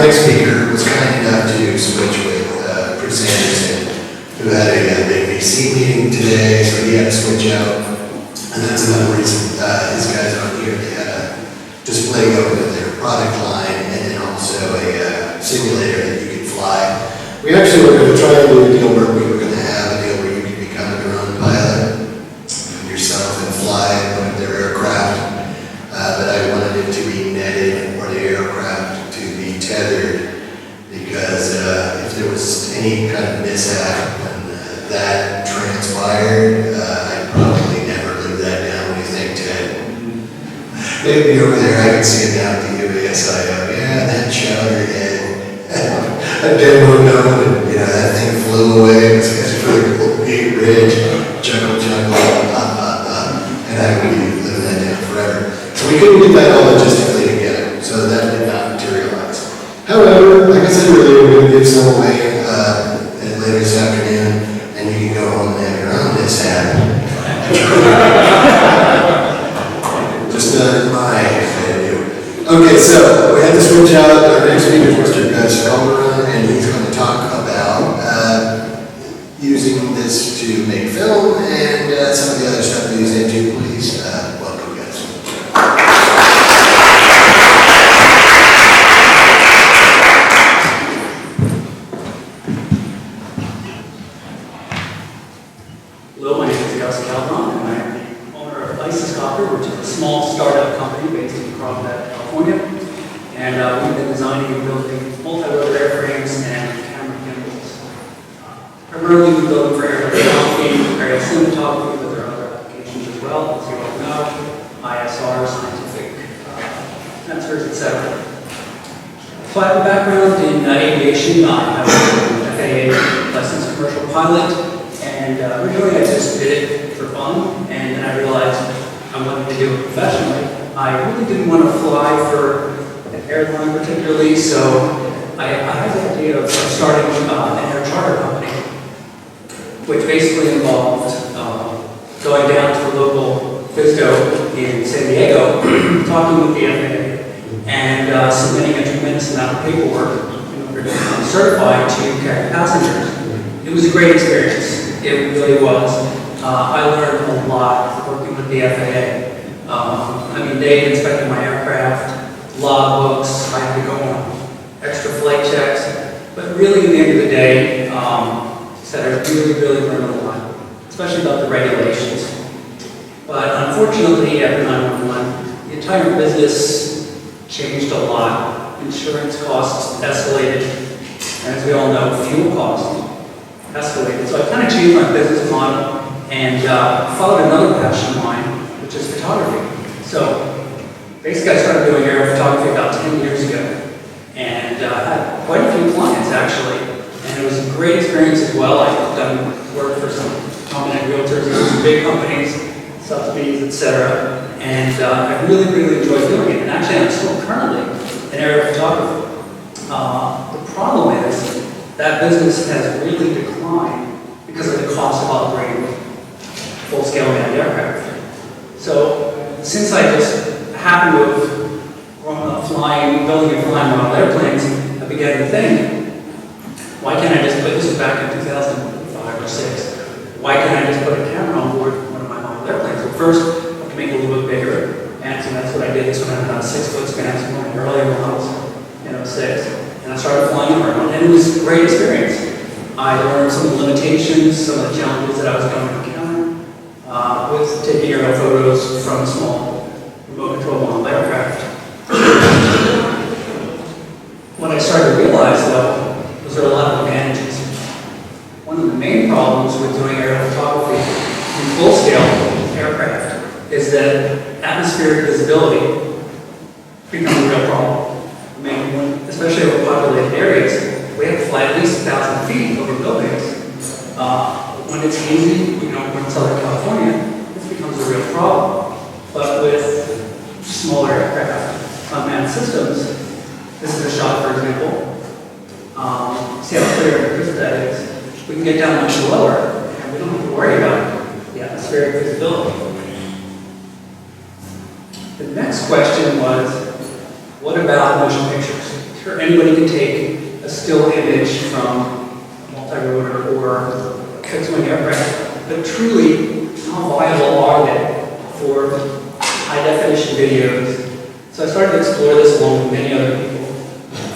next speaker was kind enough to switch with Chris Anderson, who had a big VC meeting today, so he had to switch out. And that's another reason his guys aren't here. They had a display going with their product line and then also a simulator that you could fly. We actually were going to try and do a deal where we were going to have a deal where you could become a drone pilot yourself and fly one of their aircraft. But I wanted it to be netted or the aircraft to be tethered, because if there was any kind of mishap when that transpired, I'd probably never live that down. What do you think, Ted? They'd be over there, I could see it down at the UASIO. Yeah, that chowder head. A demo node, and that thing flew away. It was really cool, big ridge, jungle, and I would be living that down forever. So we couldn't get that all logistically together, so that did not materialize. However, like I said earlier, we're going to give some away later this afternoon, and you can go home and have your own mishap. Just not my idea. Okay, so we had to switch out. Our next speaker is Mr. Gus Calderon, and he's going to talk about using this to make film and some of the other stuff that he's into. Please welcome Gus. Hello, my name is Gus Calderon, and I am the owner of sUAS, which is a small startup company based in California. And we've been designing and building multi-rotor airframes and camera gimbals. Primarily, we build them for air photography, aerial cinematography, but there are other applications as well, as you all know, ISR, scientific sensors, etc. So I have a background in aviation. I have an FAA licensed commercial pilot, and originally I just did it for fun, and then I realized I wanted to do it professionally. I really didn't want to fly for an airline particularly, so I had the idea of starting an air charter company, which basically involved going down to the local FISDO in San Diego, talking with the FAA, and submitting a tremendous amount of paperwork in order to become certified to carry passengers. It was a great experience. It really was. I learned a lot working with the FAA. They inspected my aircraft, logbooks, I had to go on extra flight checks, but really at the end of the day, said I really learned a lot, especially about the regulations. But unfortunately, after 9/11, the entire business changed a lot. Insurance costs escalated, and as we all know, fuel costs escalated. So I kind of changed my business model and followed another passion of mine, which is photography. So basically I started doing aerial photography about 10 years ago, and had quite a few clients actually, and it was a great experience as well. I've done work for some prominent realtors, some big companies, Sotheby's, etc. And I really enjoyed doing it, and actually I'm still currently an aerial photographer. The problem is that business has really declined because of the cost of operating full-scale manned aircraft. So since I just happened to have grown up building and flying model airplanes, I began to think, why can't I just put this was back in 2005 or 6? Why can't I just put a camera on board one of my model airplanes? Well, first, I have to make it a little bit bigger, and so that's what I did. This one had about 6-foot spans from one of the earlier models in 06. And I started flying around, and it was a great experience. I learned some of the limitations, some of the challenges that I was going to encounter with taking aerial photos from small remote control model aircraft. What I started to realize, though, was there are a lot of advantages. One of the main problems with doing aerial photography in full-scale aircraft is that atmospheric visibility becomes a real problem. Especially over populated areas, we have to fly at least 1,000 feet over buildings. When it's hazy, we're in Southern California, this becomes a real problem. But with smaller aircraft, unmanned systems, this is a shot, for example. See how clear and crisp that is. We can get down much lower, and we don't have to worry about the atmospheric visibility. The next question was, what about motion pictures? Sure, anybody can take a still image from a multi-rotor or fixed-wing aircraft, but truly, how viable are they for high-definition videos? So I started to explore this along with many other people,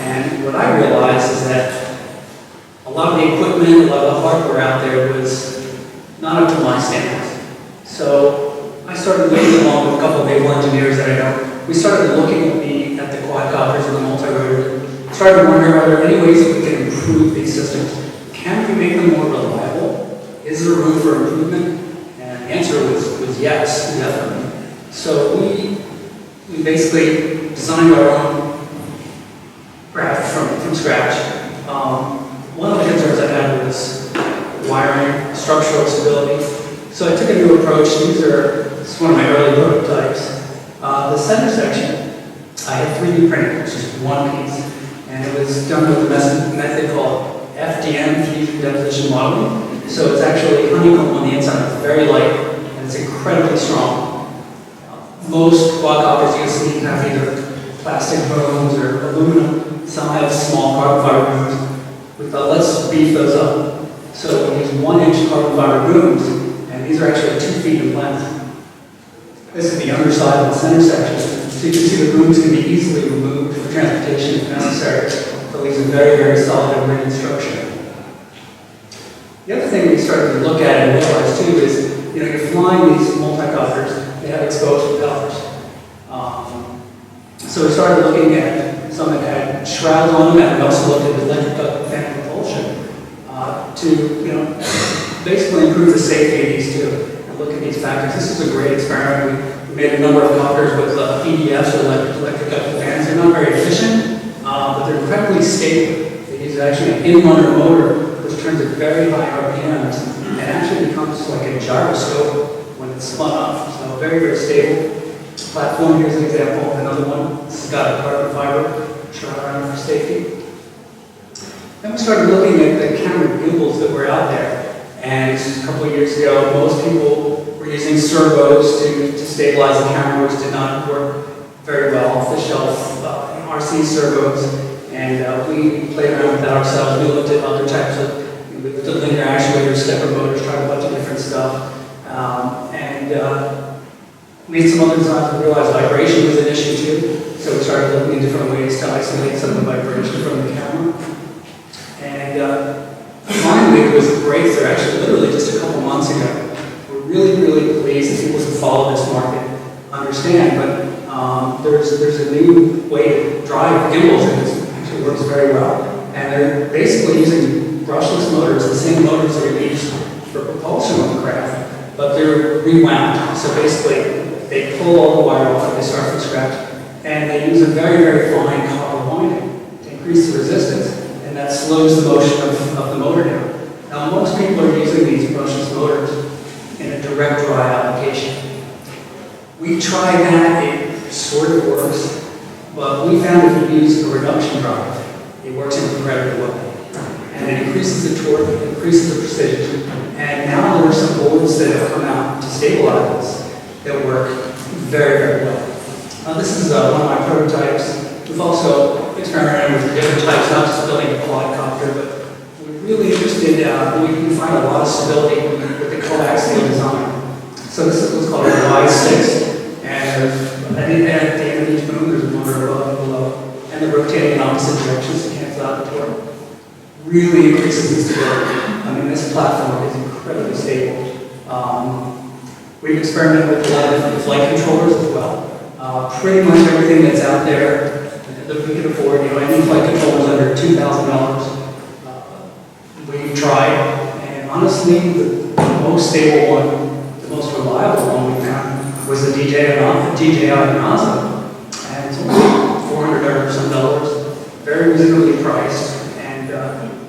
and what I realized is that a lot of the equipment, a lot of the hardware out there was not up to my standards. So I started looking along with a couple of naval engineers that I know. We started looking at the quadcopters and the multi-rotor. Started wondering, are there any ways that we can improve these systems? Can we make them more reliable? Is there room for improvement? And the answer was yes, definitely. So we basically designed our own craft from scratch. One of the concerns I had was wiring, structural stability. So I took a new approach. This is one of my early prototypes. The center section, I had 3D printed, which is one piece. And it was done with a method called FDM, fusion deposition modeling. So it's actually honeycomb on the inside. It's very light, and it's incredibly strong. Most quadcopters you see have either plastic bones or aluminum. Some have small carbon fiber booms. We thought, let's beef those up. So we use 1-inch carbon fiber booms, and these are actually 2 feet in length. This is the underside of the center section. So you can see the booms can be easily removed for transportation if necessary. So it leaves a very, very solid and rigid structure. The other thing we started to look at and realize too is, you're flying these multi-copters, they have exposed propellers. So we started looking at some that had shrouds on them, and we also looked at electric duct fan propulsion to, basically improve the safety of these two and look at these factors. This is a great experiment. We made a number of copters with EDFs, or electric duct fans. They're not very efficient, but they're incredibly stable. They use actually an in-runner motor, which turns at very high RPMs, and actually becomes like a gyroscope when it's spun up. So very, very stable. Platform, here's an example, another one. This has got a carbon fiber shroud around for safety. Then we started looking at the camera gimbals that were out there. And a couple of years ago, most people were using servos to stabilize the camera, which did not work very well, off-the-shelf RC servos. And we played around with that ourselves. We looked at other types of, we looked at linear actuators, stepper motors, tried a bunch of different stuff. Made some other designs. We realized vibration was an issue too. So we started looking at different ways to isolate some of the vibration from the camera. And finally, there was a breakthrough, actually literally just a couple months ago. We're really, really pleased that people who follow this market understand, but there's a new way to drive gimbals, and it actually works very well. And they're basically using brushless motors, the same motors that are used for propulsion on the craft, but they're rewound. So basically, they pull all the wire off, they start from scratch, and they use a very, very fine copper winding to increase the resistance, and that slows the motion of the motor down. Now, most people are using these brushless motors in a direct drive application. We tried that, it sort of works, but we found if you use a reduction drive, it works incredibly well. And it increases the torque, it increases the precision, and now there are some boards that have come out to stabilize this that work very, very well. This is one of my prototypes. We've also experimented with different types, not just building a quadcopter, but we're really interested, we find a lot of stability with the coaxial design. So this is what's called a Y6, and at the end of each boom, there's a motor above and below, and they're rotating in opposite directions to cancel out the torque. Really increases the stability. I mean, this platform is incredibly stable. We've experimented with a lot of different flight controllers as well. Pretty much everything that's out there that we can afford, any flight controllers under $2,000, we've tried. And honestly, the most stable one, the most reliable one we found was the DJI NASA. And it's only $400 or some, very reasonably priced. And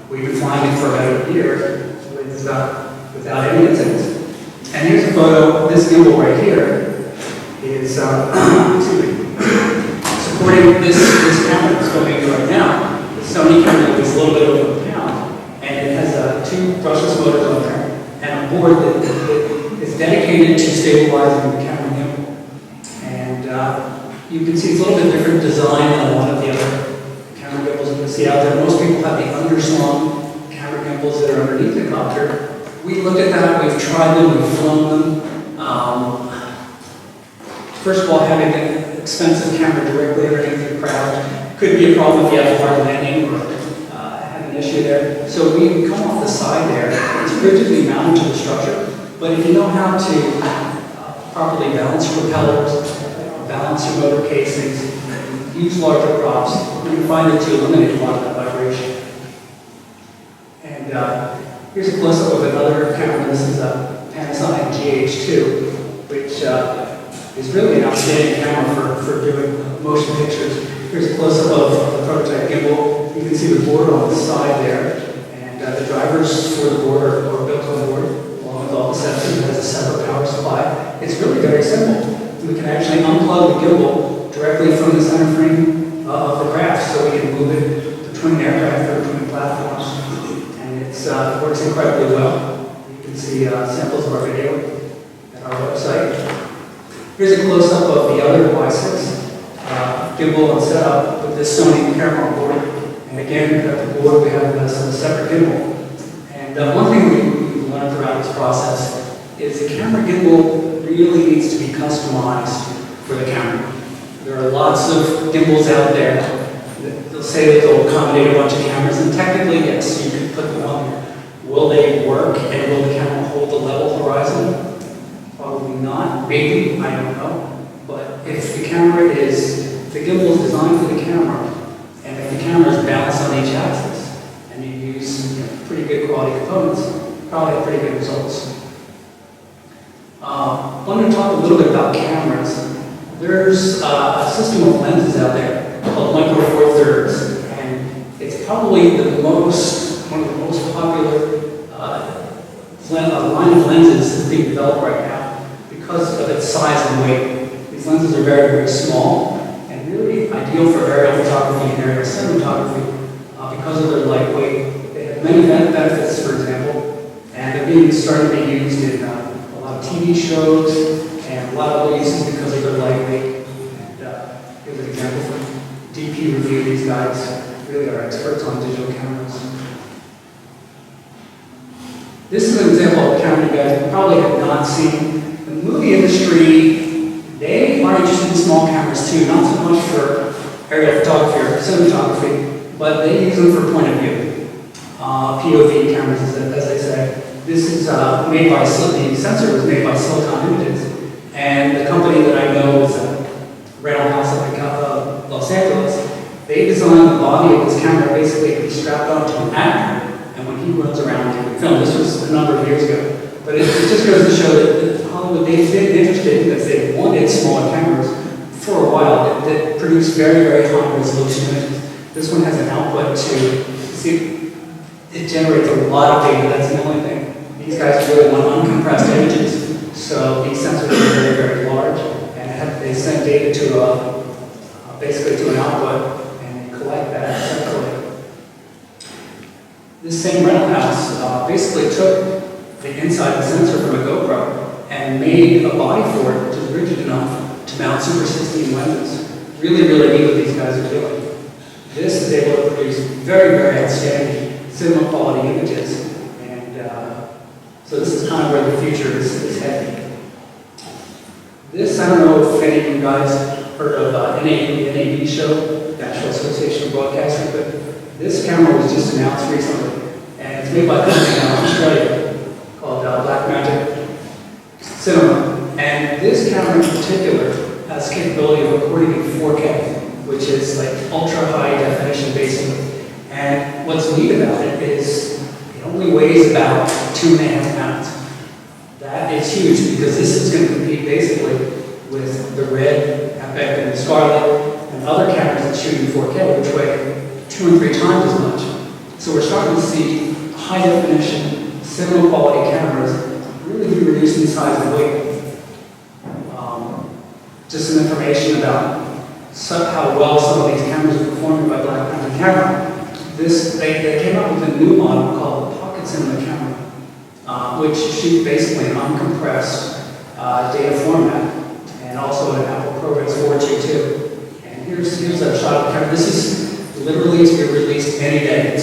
we've been flying it for about a year without any incidents. And here's a photo. This gimbal right here is supporting this camera that's filming right now. The Sony camera is a little bit over a pound, and it has 2 brushless motors on there, and a board that is dedicated to stabilizing the camera gimbal. And you can see it's a little bit different design than a lot of the other camera gimbals see out there, most people have the underslung camera gimbals that are underneath the copter. We looked at that, we've tried them, we've flown them. First of all, having an expensive camera directly underneath the craft could be a problem if you have a hard landing or have an issue there. So we come off the side there, it's rigidly mounted to the structure, but if you know how to properly balance your propellers, balance your motor casings, use larger props, you can find that you eliminate a lot of that vibration. And here's a close-up of another camera. This is a Panasonic GH2, which is really an outstanding camera for doing motion pictures. Here's a close-up of the prototype gimbal. You can see the board on the side there, and the drivers for the board are built on board, along with all the sensors. It has a separate power supply. It's really very simple. We can actually unplug the gimbal directly from the center frame of the craft, so we can move it between aircraft or between platforms. And it works incredibly well. You can see samples of our video at our website. Here's a close-up of the other Y6 gimbal and setup with this Sony camera on board. And again, at the board we have a separate gimbal. And one thing we learned throughout this process is the camera gimbal really needs to be customized for the camera. There are lots of gimbals out there. They'll say that they'll accommodate a bunch of cameras, and technically, yes, you can put them on there. Will they work, and will the camera hold the level horizon? Probably not. Maybe, I don't know. But if the camera is, the gimbal is designed for the camera, and if the camera is balanced on each axis, and you use pretty good quality components, probably have pretty good results. I want to talk a little bit about cameras. There's a system of lenses out there called Micro Four Thirds, and it's probably one of the most popular line of lenses that's being developed right now because of its size and weight. These lenses are very, very small and really ideal for aerial photography and aerial cinematography because of their lightweight. They have many benefits, for example, and they're starting to be used in a lot of TV shows and a lot of other uses because of their lightweight. And here's an example from DP Review. These guys really are experts on digital cameras. This is an example of a camera you guys probably have not seen. The movie industry, they are interested in small cameras too, not so much for aerial photography or cinematography, but they use them for point of view. POV cameras, as they say. This is made by, the sensor was made by Silicon Images, and the company that I know is a rental house up in Los Angeles. They designed the body of this camera basically to be strapped onto an actor, and when he runs around taking film, this was a number of years ago. But it just goes to show that Hollywood, they've been interested because they wanted smaller cameras for a while that produce very, very high resolution images. This one has an output to, see, it generates a lot of data, that's the only thing. These guys really want uncompressed images, so these sensors are very, very large, and they send data to basically to an output, and they collect that centrally. This same rental house basically took the inside of the sensor from a GoPro and made a body for it which is rigid enough to mount Super 16 lenses. Really, really neat what these guys are doing. This is able to produce very, very outstanding cinema quality images. So this is kind of where the future is heading. This, I don't know if any of you guys heard of NAB, the NAB show, National Association of Broadcasting, but this camera was just announced recently, and it's made by a company in Australia called Blackmagic Cinema. And this camera in particular has the capability of recording in 4K, which is like ultra high definition basically. And what's neat about it is it only weighs about 2.5 pounds. That is huge because this is going to compete basically with the Red, Epic, and the Scarlett and other cameras that shoot in 4K, which weigh 2 and 3 times as much. So we're starting to see high definition, cinema quality cameras really be reduced in size and weight. Just some information about how well some of these cameras are performing by Blackmagic camera. They came up with a new model called the Pocket Cinema camera, which shoots basically an uncompressed data format, and also an Apple ProRes 4G2. And here's a shot of the camera. This is literally to be released any day.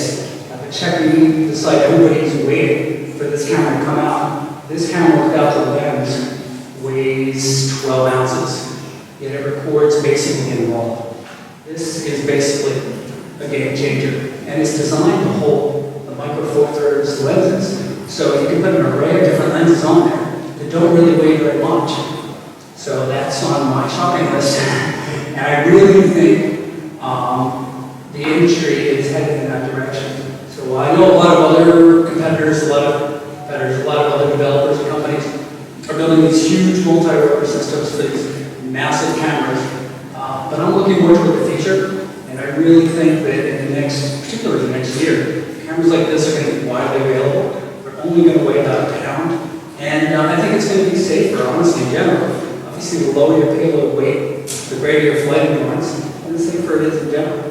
I've been checking the site, everybody's waiting for this camera to come out. This camera without the lens weighs 12 ounces, yet it records basically in RAW. This is basically a game changer, and it's designed to hold the Micro Four Thirds lenses, so you can put an array of different lenses on there that don't really weigh very much. So that's on my shopping list, and I really think the industry is headed in that direction. So I know a lot of other competitors, a lot of other developers and companies are building these huge multi-rotor systems for these massive cameras, but I'm looking more toward the future, and I really think that in the next, particularly the next year, cameras like this are going to be widely available. They're only going to weigh about a pound, and I think it's going to be safer, honestly, in general. Obviously, the lower your payload weight, the greater your flight endurance, and the safer it is in general.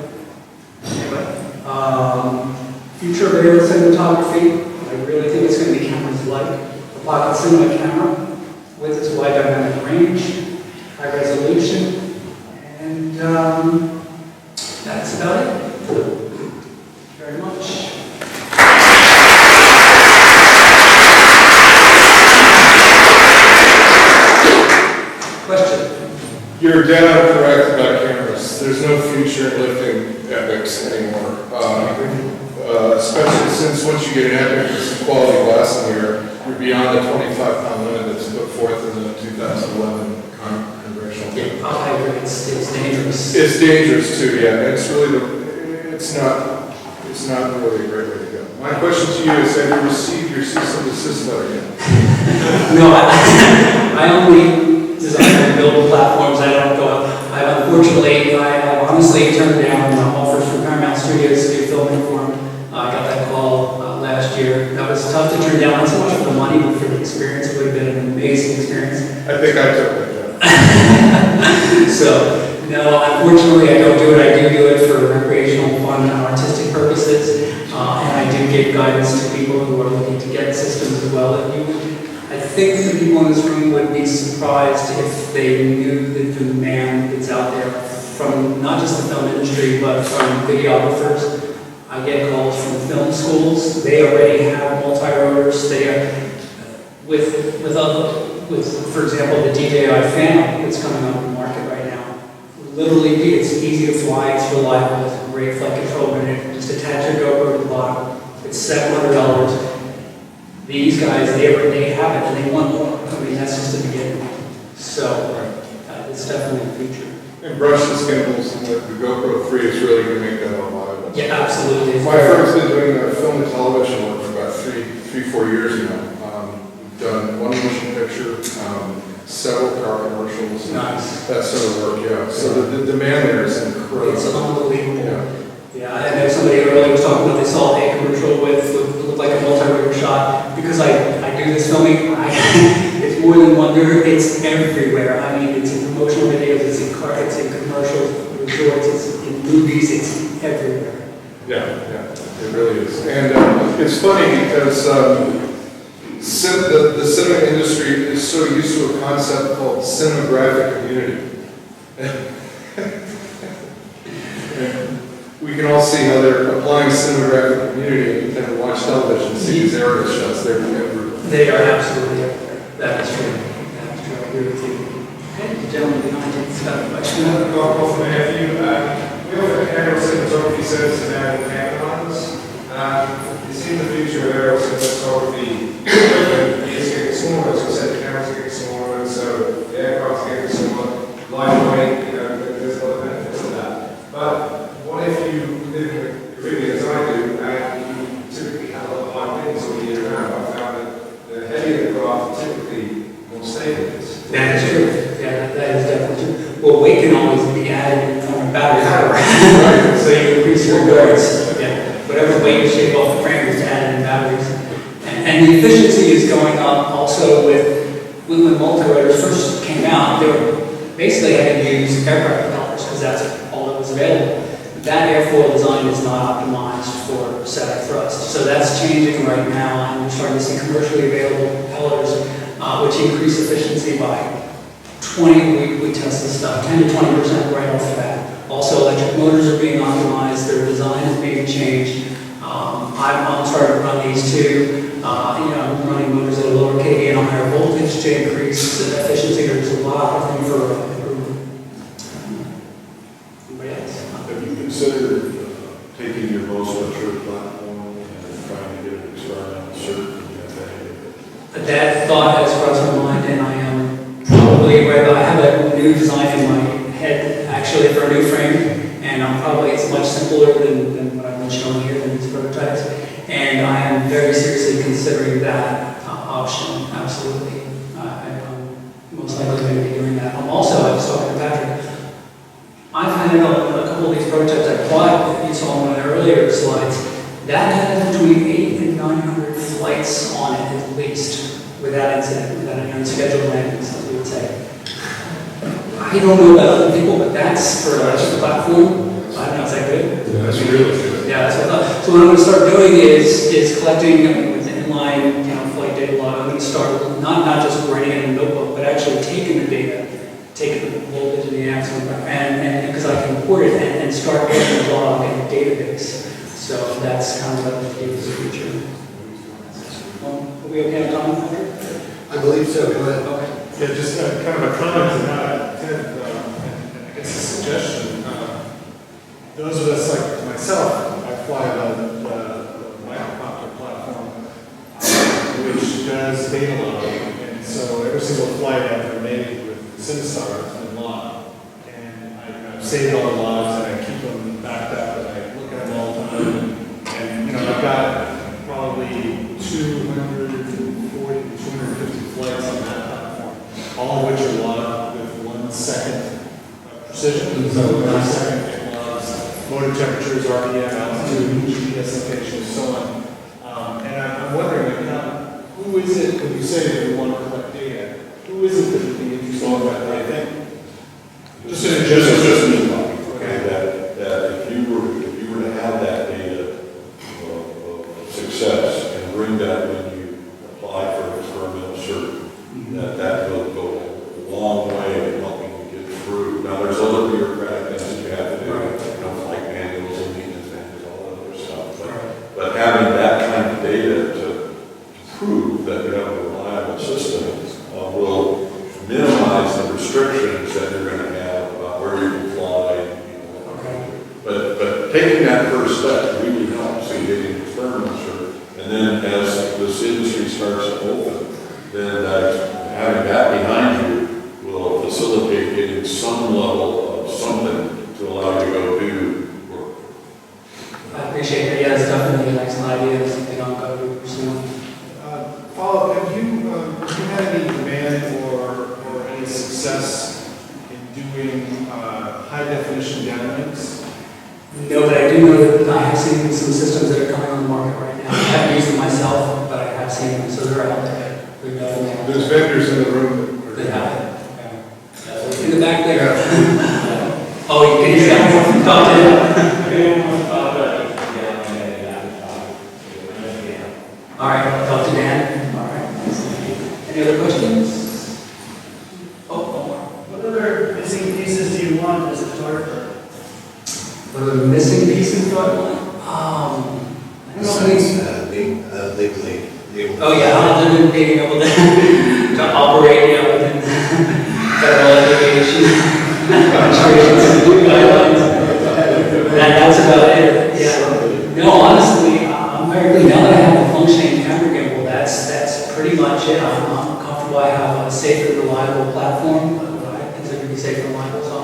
Anyway, future of aerial cinematography, I really think it's going to be cameras like the pocket cinema camera with its wide dynamic range, high resolution, and that's about it. Thank you very much. Question? You're dead on correct about cameras. There's no future in lifting epics anymore. Especially since once you get an epic with some quality glass in here, you're beyond the 25-pound limit that's put forth in the 2011 congressional. Yeah, I agree. It's dangerous. It's dangerous too, yeah. It's really it's not really a great way to go. My question to you is, have you received your cease and desist letter yet? No, I only design and build platforms. I don't go up. I honestly turned down offers from Paramount Studios to do filming for them. I got that call last year. That was tough to turn down, not so much for the money, but for the experience. It would have been an amazing experience. I think I took that job. So, no, unfortunately, I don't do it. I do it for recreational, fun, and artistic purposes. And I do give guidance to people who are looking to get systems as well. I think the people in this room would be surprised if they knew the demand that's out there from not just the film industry, but from videographers. I get calls from film schools. They already have multi-rotors. They are, with for example, the DJI Fan that's coming on the market right now. Literally, it's easy to fly, it's reliable, it's a great flight control unit. Just attach your GoPro to the bottom. It's $700. These guys, they have it and they want more. I mean, that's just the beginning. So, it's definitely the future. And brushless gimbals and the GoPro 3 is really going to make that all viable. Yeah, absolutely. My firm's been doing film and television work for about 3-4 years now. We've done one motion picture, several car commercials. Nice. That sort of work, yeah. So the demand there is incredible. It's unbelievable. Yeah. I know somebody earlier was talking about they saw a commercial with looked like a multi-rotor shot. Because I do this filming, it's more than wonder, it's everywhere. I mean, it's in promotional videos, it's in commercials, resorts, it's in movies, it's everywhere. Yeah, it really is. And it's funny because the cinema industry is so used to a concept called cinematographic community. We can all see how they're applying cinematographic community and then watch television, see these aerial shots. They're everywhere. They are absolutely everywhere. That is true. That is true. I agree with you. Okay, the gentleman behind you has got a question. Well, from Matthew, we offer aerial cinematography services now in Camerons. You see the future of aerial cinematography is getting smaller, as I said, the cameras are getting smaller, and so the aircraft are getting smaller, lightweight, there's a lot of benefits to that. But what if you live in a Caribbean as I do, and you typically have a lot of high winds all year round? I found that the heavier the craft typically more stable it is. That is true. Yeah, that is definitely true. Well, weight can always be added from a battery power. Right. So you increase your endurance. Yeah. Whatever weight you shave off the frame is added in batteries. And the efficiency is going up also when multi-rotors first came out, they were basically having to use aircraft propellers because that's all that was available. That airfoil design is not optimized for static thrust. So that's changing right now, and we're starting to see commercially available propellers, which increase efficiency by 20, we test this stuff, 10 to 20% right off the bat. Also, electric motors are being optimized, their design is being changed. I'm starting to run these too. I'm running motors at a lower kVA and a higher voltage to increase efficiency. There's a lot of room for improvement. Anybody else? Have you considered taking your most mature platform and trying to get an experimental cert? That thought has crossed my mind, and I am probably where I have a new design in my head actually for a new frame, and it's much simpler than what I've been showing here in these prototypes. And I am very seriously considering that option, absolutely. I'm most likely going to be doing that. I was talking to Patrick, I've had a couple of these prototypes I bought, you saw in one of the earlier slides, that has between 800 and 900 flights on it at least, without incident, without any unscheduled landings, as we would say. I don't know about other people, but that's for a platform. I don't know, is that good? Yeah, that's really good. Yeah, that's what I thought. So what I'm going to start doing is collecting with inline, flight data log. I'm going to start not just writing it in a notebook, but actually taking the data, taking the voltage and the axle, and because I can import it and start putting the log in a database. So that's kind of what the data is the future. Are we okay on time, Patrick? I believe so, go ahead. Okay. Yeah, just kind of a comment to that, Ted, and I guess a suggestion. Those of us like myself, I fly the microcopter platform, which does data logging, and so every single flight I've ever made with Sinistar has been logged. And I've saved all the logs and I keep them backed up and I look at them all the time. And I've got probably 240 to 250 flights on that platform, all of which are logged with 1 second precision. So 1 second it logs motor temperatures, RPM, altitude, GPS location, and so on. And I'm wondering, who is it, when you say that you want to collect data, who is it that would be interested in that data? Just in Just general. me talking, okay, that if you were to have that data of success and bring that when you apply for an experimental cert, that will go a long way in helping you get through. Now, there's other bureaucratic things that you have to do, flight manuals and maintenance manuals, all that other stuff. But having that kind of data to prove that you have a reliable system will minimize the restrictions that you're going to have about where you can fly. But taking that first step really helps in getting experimental cert. And then as this industry starts to open, then having that behind you will facilitate getting some level of something to allow you to go do work. I appreciate it. Yeah, it's definitely an excellent idea. It's something I'm going to pursue. Follow-up, have you had any demand or any success in doing high-definition downlinks? No, but I do know that I have seen some systems that are coming on the market right now. I haven't used them myself, but I have seen them, so they're out there. They're definitely out there. There's vendors in the room They that have it. Yeah. In the back there. Oh, you can hear that? Talk to him. All right, talk to Dan. All right. Any other questions? Oh, one more. What other missing pieces do you want as a photographer? What are the missing pieces do I want? I don't know. Being legally able. Oh yeah, other than being able to operate, within federal aviation guidelines. That's about it. Yeah. No, honestly, I'm very good. Now that I have a functioning camera gimbal, that's pretty much it. I'm comfortable. I have a safe and reliable platform. What I consider to be safe and reliable. So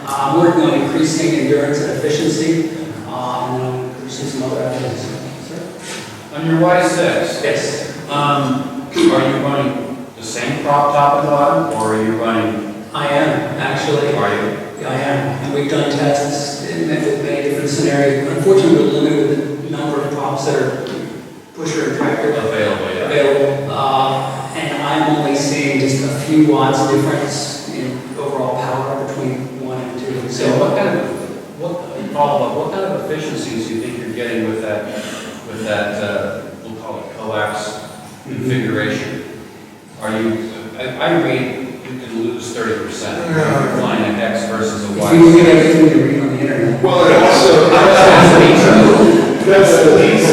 I'm working on increasing endurance and efficiency, and I'm increasing some other avenues. On your Y6, Yes. are you running the same prop top and bottom, or are you running? I am, actually. Are you? I am. And we've done tests with many different scenarios. Unfortunately, we're limited with the number of props that are pusher and tractor Available, yeah. available. And I'm only seeing just a few watts difference in overall power between 1 and 2. So what kind of efficiencies do you think you're getting with that, we'll call it coax configuration? Are you, I read you can lose 30% flying an X versus a If Y. you look at everything you read on the the internet. Well, it also, that's the least,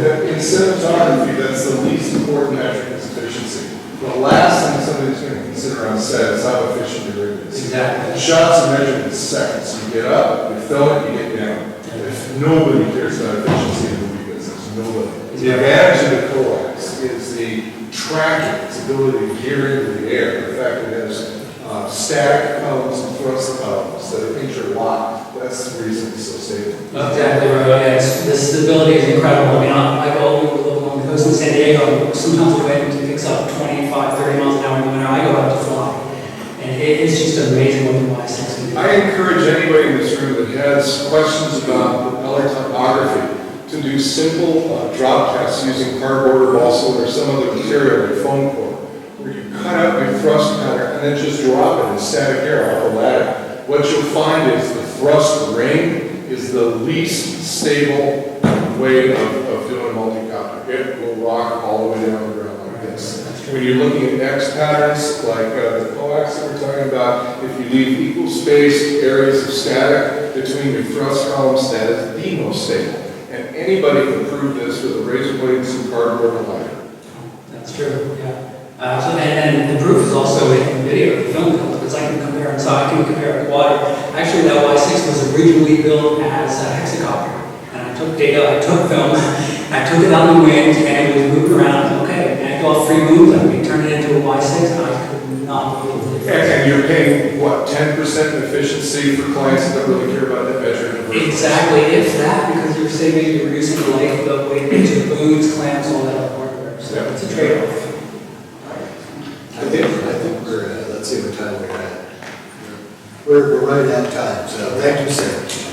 in cinematography, that's the least important metric is efficiency. The last thing somebody's going to consider on set is how efficient your rig is. Exactly. Shots are measured in seconds. You get up, you film it, you get down. If nobody cares about efficiency in the movie business, nobody. The advantage of the coax is the tracking, its ability to gear into the air. The fact that it has static columns and thrust columns that are interlocked. That's the reason it's so stable. Exactly right, yeah, the stability is incredible. I mean, I go, we live along the coast of San Diego, sometimes the wind picks up 25, 30 miles an hour in the winter, I go out to fly. And it's just amazing what the Y6 can do. I encourage anybody in this room that has questions about propeller topography to do simple drop tests using cardboard or balsa or some other material like foam core, where you cut out your thrust pattern and then just drop it in static air off a ladder. What you'll find is the thrust ring is the least stable way of doing multi-copter. It will rock all the way down the ground like this. When you're looking at X patterns, like the coax that we're talking about, if you leave equal spaced areas of static between your thrust columns, that is the most stable. And anybody can prove this with a razor blade and some cardboard and a lighter. That's true, yeah. And the proof is also in video, the film comes, because I can compare them. So I can compare a quad. Actually, that Y6 was originally built as a hexacopter. And I took data, I took film, I took it out in the wind, and it was moved around. Okay, and I go off 3 moves, and we turned it into a Y6, and I could not believe it. And you're paying, what, 10% efficiency for clients that don't really care about that measure? Exactly, if that, because you're saving, you're reducing the life of the weight into boots, clamps, all that other hardware. So Yeah. it's a trade-off. I think we're, let's see what time we're at. We're right at time, so thank you, sir.